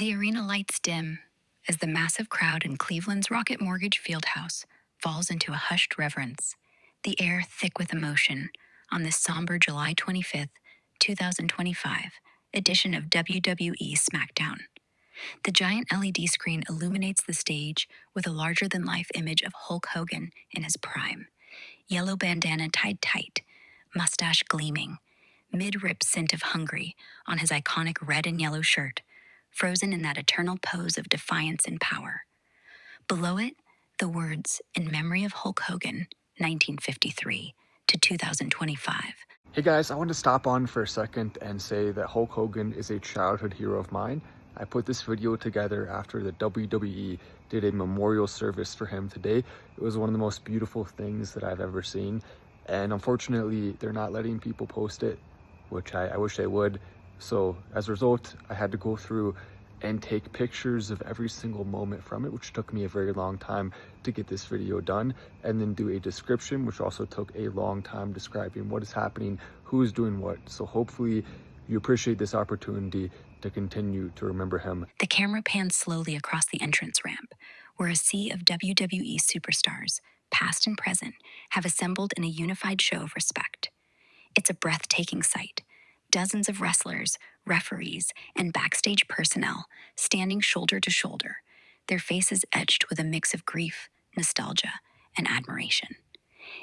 The arena lights dim as the massive crowd in Cleveland's Rocket Mortgage FieldHouse falls into a hushed reverence, the air thick with emotion on this somber July 25th, 2025 edition of WWE SmackDown. The giant LED screen illuminates the stage with a larger-than-life image of Hulk Hogan in his prime, yellow bandana tied tight, mustache gleaming, mid-rip szint of Hungary on his iconic red and yellow shirt, frozen in that eternal pose of defiance and power. Below it, the words, "In Memory of Hulk Hogan, 1953 to 2025. Hey guys, I want to stop on for a second and say that Hulk Hogan is a childhood hero of mine. I put this video together after the WWE did a memorial service for him today. It was one of the most beautiful things that I've ever seen. And unfortunately, they're not letting people post it, which I wish they would. So as a result, I had to go through and take pictures of every single moment from it, which took me a very long time to get this video done, and then do a description, which also took a long time describing what is happening, who is doing what. So hopefully you appreciate this opportunity to continue to remember him. The camera pans slowly across the entrance ramp, where a sea of WWE superstars, past and present, have assembled in a unified show of respect. It's a breathtaking sight. Dozens of wrestlers, referees, and backstage personnel standing shoulder to shoulder, their faces etched with a mix of grief, nostalgia, and admiration.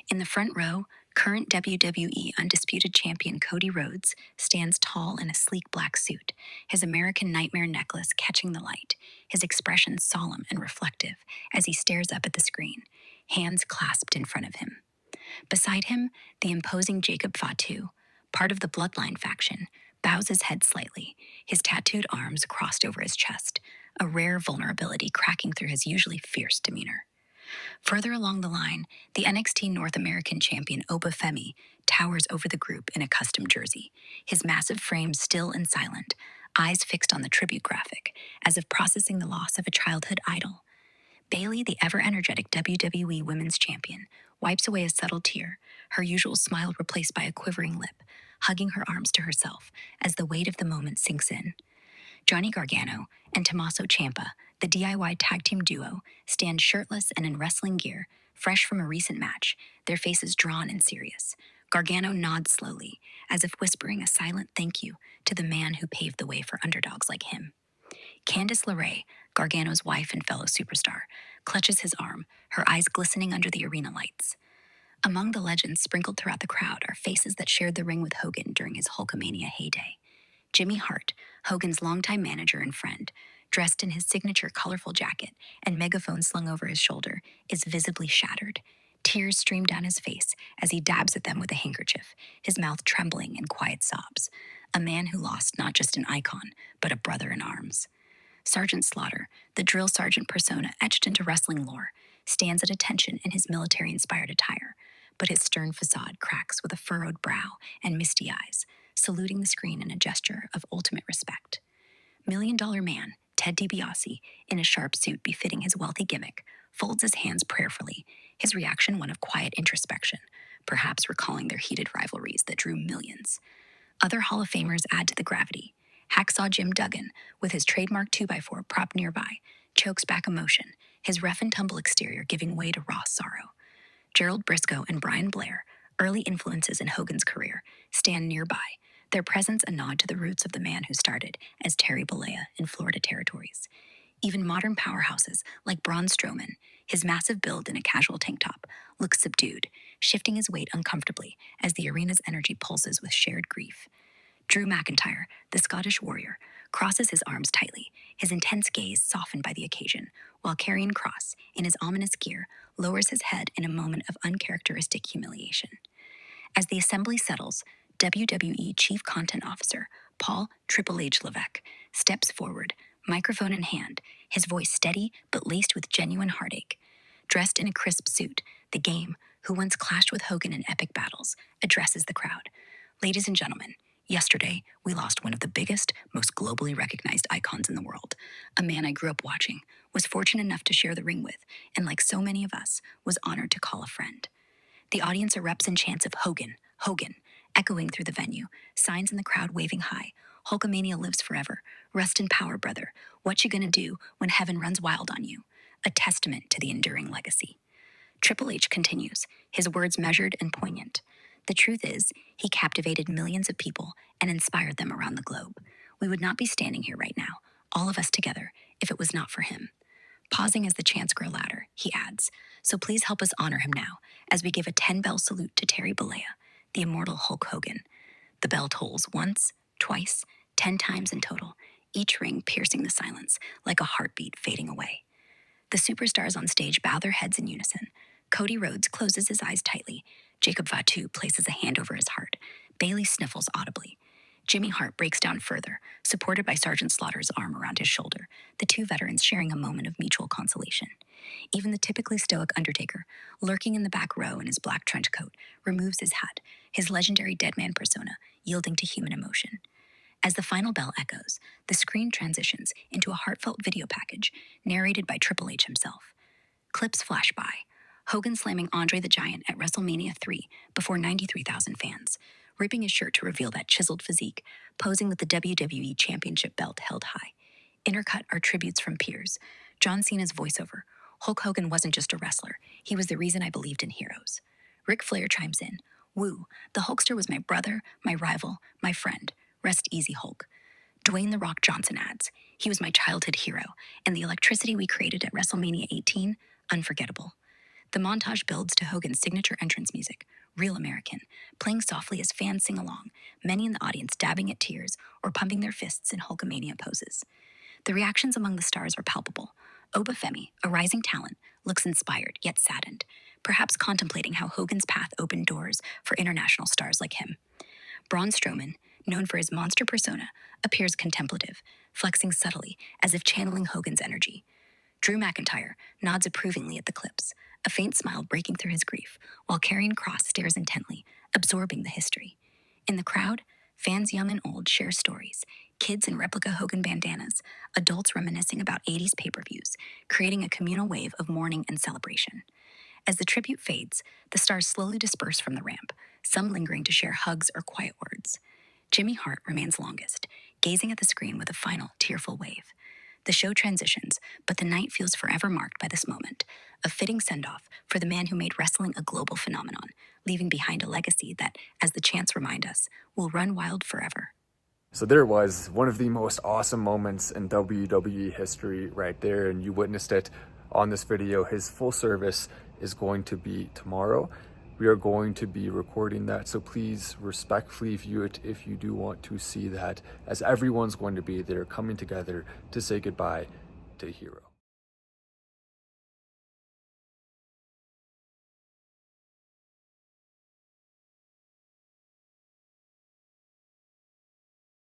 In the front row, current WWE Undisputed Champion Cody Rhodes stands tall in a sleek black suit, his American Nightmare necklace catching the light, his expression solemn and reflective as he stares up at the screen, hands clasped in front of him. Beside him, the imposing Jacob Fatu, part of the Bloodline faction, bows his head slightly, his tattooed arms crossed over his chest, a rare vulnerability cracking through his usually fierce demeanor. Further along the line, the NXT North American champion Oba Femi towers over the group in a custom jersey, his massive frame still and silent, eyes fixed on the tribute graphic, as if processing the loss of a childhood idol. Bayley, the ever-energetic WWE Women's Champion, wipes away a subtle tear, her usual smile replaced by a quivering lip, hugging her arms to herself as the weight of the moment sinks in. Johnny Gargano and Tommaso Ciampa, the DIY tag team duo, stand shirtless and in wrestling gear, fresh from a recent match, their faces drawn and serious. Gargano nods slowly, as if whispering a silent thank you to the man who paved the way for underdogs like him. Candice LeRae, Gargano's wife and fellow superstar, clutches his arm, her eyes glistening under the arena lights. Among the legends sprinkled throughout the crowd are faces that shared the ring with Hogan during his Hulkamania heyday. Jimmy Hart, Hogan's longtime manager and friend, dressed in his signature colorful jacket and megaphone slung over his shoulder, is visibly shattered. Tears stream down his face as he dabs at them with a handkerchief, his mouth trembling in quiet sobs. A man who lost not just an icon, but a brother in arms. Sergeant Slaughter, the drill sergeant persona etched into wrestling lore, stands at attention in his military-inspired attire, but his stern facade cracks with a furrowed brow and misty eyes, saluting the screen in a gesture of ultimate respect. $1 Million Man, Ted DiBiase, in a sharp suit befitting his wealthy gimmick, folds his hands prayerfully, his reaction one of quiet introspection, perhaps recalling their heated rivalries that drew millions. Other Hall of Famers add to the gravity. Hacksaw Jim Duggan, with his trademark 2x4 propped nearby, chokes back emotion, his rough and tumble exterior giving way to raw sorrow. Gerald Briscoe and Brian Blair, early influences in Hogan's career, stand nearby, their presence a nod to the roots of the man who started as Terry Bollea in Florida territories. Even modern powerhouses like Braun Strowman, his massive build in a casual tank top, look subdued, shifting his weight uncomfortably as the arena's energy pulses with shared grief. Drew McIntyre, the Scottish warrior, crosses his arms tightly, his intense gaze softened by the occasion, while Karrion Kross, in his ominous gear, lowers his head in a moment of uncharacteristic humiliation. As the assembly settles, WWE Chief Content Officer Paul Triple H Levesque steps forward, microphone in hand, his voice steady but laced with genuine heartache. Dressed in a crisp suit, the Game, who once clashed with Hogan in epic battles, addresses the crowd. Ladies and gentlemen, yesterday, we lost one of the biggest, most globally recognized icons in the world. A man I grew up watching, was fortunate enough to share the ring with, and like so many of us, was honored to call a friend. The audience erupts in chants of Hogan, Hogan, echoing through the venue, signs in the crowd waving high, Hulkamania lives forever. Rest in power, brother. What you gonna do when heaven runs wild on you? A testament to the enduring legacy. Triple H continues, his words measured and poignant. The truth is, he captivated millions of people and inspired them around the globe. We would not be standing here right now, all of us together, if it was not for him. Pausing as the chants grow louder, he adds, so please help us honor him now, as we give a 10-bell salute to Terry Bollea, the immortal Hulk Hogan. The bell tolls once, twice, 10 times in total, each ring piercing the silence like a heartbeat fading away. The superstars on stage bow their heads in unison. Cody Rhodes closes his eyes tightly. Jacob Fatu places a hand over his heart. Bailey sniffles audibly. Jimmy Hart breaks down further, supported by Sergeant Slaughter's arm around his shoulder, the two veterans sharing a moment of mutual consolation. Even the typically stoic Undertaker, lurking in the back row in his black trench coat, removes his hat, his legendary dead man persona yielding to human emotion. As the final bell echoes, the screen transitions into a heartfelt video package narrated by Triple H himself. Clips flash by. Hogan slamming Andre the Giant at WrestleMania 3 before 93,000 fans, ripping his shirt to reveal that chiseled physique, posing with the WWE Championship belt held high. Intercut are tributes from peers. John Cena's voiceover. Hulk Hogan wasn't just a wrestler. He was the reason I believed in heroes. Ric Flair chimes in. Woo, the Hulkster was my brother, my rival, my friend. Rest easy, Hulk. Dwayne "The Rock" Johnson adds, he was my childhood hero, and the electricity we created at WrestleMania 18, unforgettable. The montage builds to Hogan's signature entrance music, Real American, playing softly as fans sing along, many in the audience dabbing at tears or pumping their fists in Hulkamania poses. The reactions among the stars are palpable. Oba Femi, a rising talent, looks inspired yet saddened, perhaps contemplating how Hogan's path opened doors for international stars like him. Braun Strowman, known for his monster persona, appears contemplative, flexing subtly as if channeling Hogan's energy. Drew McIntyre nods approvingly at the clips, a faint smile breaking through his grief, while Karrion Kross stares intently, absorbing the history. In the crowd, fans young and old share stories, kids in replica Hogan bandanas, adults reminiscing about 80s pay-per-views, creating a communal wave of mourning and celebration. As the tribute fades, the stars slowly disperse from the ramp, some lingering to share hugs or quiet words. Jimmy Hart remains longest, gazing at the screen with a final, tearful wave. The show transitions, but the night feels forever marked by this moment, a fitting send-off for the man who made wrestling a global phenomenon, leaving behind a legacy that, as the chants remind us, will run wild forever. So there was one of the most awesome moments in WWE history right there, and you witnessed it on this video. His full service is going to be tomorrow. We are going to be recording that, so please respectfully view it if you do want to see that, as everyone's going to be there coming together to say goodbye to a hero.